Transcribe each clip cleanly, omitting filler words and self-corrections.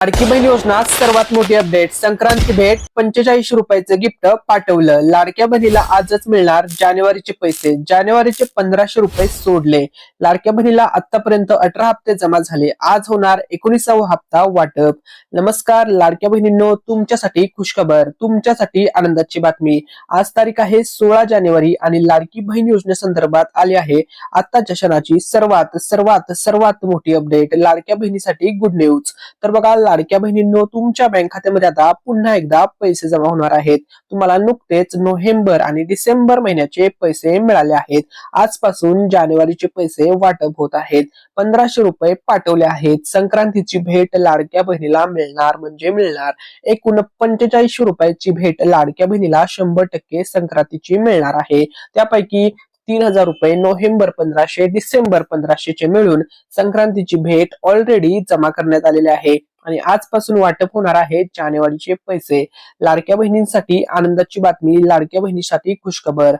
लाडकी बहीण योजना सर्वात मोठी अपडेट. संक्रांती भेट 45 रुपयाचं गिफ्ट पाठवलं. लाडक्या बहिणीला आजच मिळणार जानेवारीचे पैसे. जानेवारीचे 1500 रुपये सोडले. लाडक्या बहिणीला आतापर्यंत 18 हप्ते जमा झाले. आज होणार 19वा हप्ता वाटप. नमस्कार लाडक्या बहिणींनो, तुमच्यासाठी खुशखबर, तुमच्यासाठी आनंदाची बातमी. आज तारीख आहे 16 जानेवारी आणि लाडकी बहीण योजनेसंदर्भात आली आहे आताच्या क्षणाची सर्वात सर्वात सर्वात मोठी अपडेट. लाडक्या बहिणीसाठी गुड न्यूज. तर बघा लाडक्या बहिणींनो, तुमच्या बँक खात्यामध्ये आता पुन्हा एकदा पैसे जमा होणार आहेत. तुम्हाला नुकतेच नोव्हेंबर आणि डिसेंबर महिन्याचे पैसे मिळाले आहेत. आजपासून जानेवारीचे पैसे वाटप होत आहेत. 1500 रुपये पाठवले आहेत. संक्रांतीची भेट लाडक्या बहिणीला मिळणार म्हणजे मिळणार. एकूण 45 रुपयाची भेट लाडक्या बहिणीला 100% संक्रांतीची मिळणार आहे. त्यापैकी 3000 रुपये नोव्हेंबर 1500 डिसेंबर 1500 चे मिळून संक्रांतीची भेट ऑलरेडी जमा करण्यात आलेले आहे आणि आजपासून वाटप होणार आहे जानेवारीचे पैसे. लाडक्या बहिणींसाठी आनंदाची बातमी, लाडक्या बहिणीसाठी खुशखबर.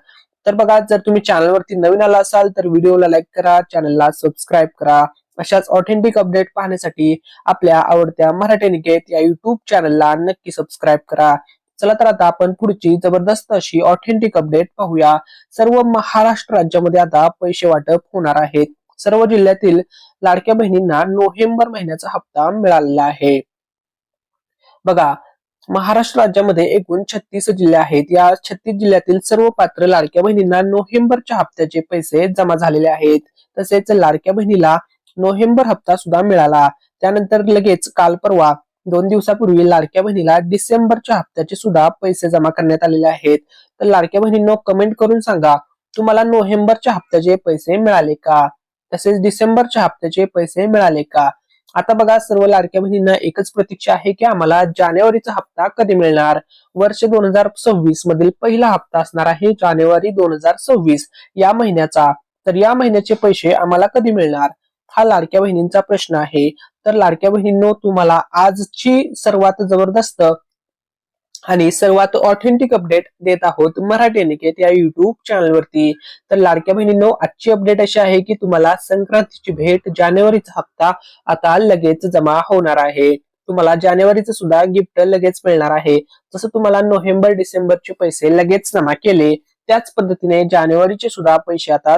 तर बघा, जर तुम्ही चॅनलवरती नवीन आला असाल तर व्हिडिओला लाईक करा, चॅनलला सबस्क्राईब करा. अशाच ऑथेंटिक अपडेट पाहण्यासाठी आपल्या आवडत्या मराठी अनिकेत या युट्यूब चॅनलला नक्की सबस्क्राईब करा. चला तर आता आपण पुढची जबरदस्त अशी ऑथेंटिक अपडेट पाहूया. सर्व महाराष्ट्र राज्यामध्ये आता पैसे वाटप होणार आहेत. सर्व जिल्ह्यातील लाडक्या बहिणींना नोव्हेंबर महिन्याचा हप्ता मिळालेला आहे. बघा, महाराष्ट्र राज्यामध्ये एकूण 36 जिल्हे आहेत. या 36 जिल्ह्यातील सर्व पात्र लाडक्या बहिणींना नोव्हेंबरच्या हप्त्याचे पैसे जमा झालेले आहेत. तसेच लाडक्या बहिणीला नोव्हेंबर हप्ता सुद्धा मिळाला. त्यानंतर लगेच काल परवा 2 दिवसापूर्वी लाडक्या बहिणीला डिसेंबरच्या हप्त्याचे सुद्धा पैसे जमा करण्यात आलेले आहेत. तर लाडक्या बहिणींनो, कमेंट करून सांगा तुम्हाला नोव्हेंबरच्या हप्त्याचे पैसे मिळाले का, तसेच डिसेंबरच्या हप्त्याचे पैसे मिळाले का. आता बघा, सर्व लाडक्या बहिणींना एकच प्रतीक्षा आहे की आम्हाला जानेवारीचा हप्ता कधी मिळणार. वर्ष 2026 मधील पहिला हप्ता असणार आहे जानेवारी 2026 या महिन्याचा. तर या महिन्याचे पैसे आम्हाला कधी मिळणार, हा लाडक्या बहिणींचा प्रश्न आहे. तर लाडक्या बहिणींनो, तुम्हाला आजची सर्वात जबरदस्त आणि सर्वात ऑथेंटिक अपडेट देत आहोत मराठी अनिकेत या युट्यूब चॅनलवरती. तर लाडक्या बहिणींनो, आजची अपडेट अशी आहे की तुम्हाला संक्रांतीची भेट जानेवारीचा हप्ता आता लगेच जमा होणार आहे. तुम्हाला जानेवारीचं सुद्धा गिफ्ट लगेच मिळणार आहे. जसं तुम्हाला नोव्हेंबर डिसेंबरचे पैसे लगेच जमा केले, त्याच पद्धतीने जानेवारीचे सुद्धा पैसे आता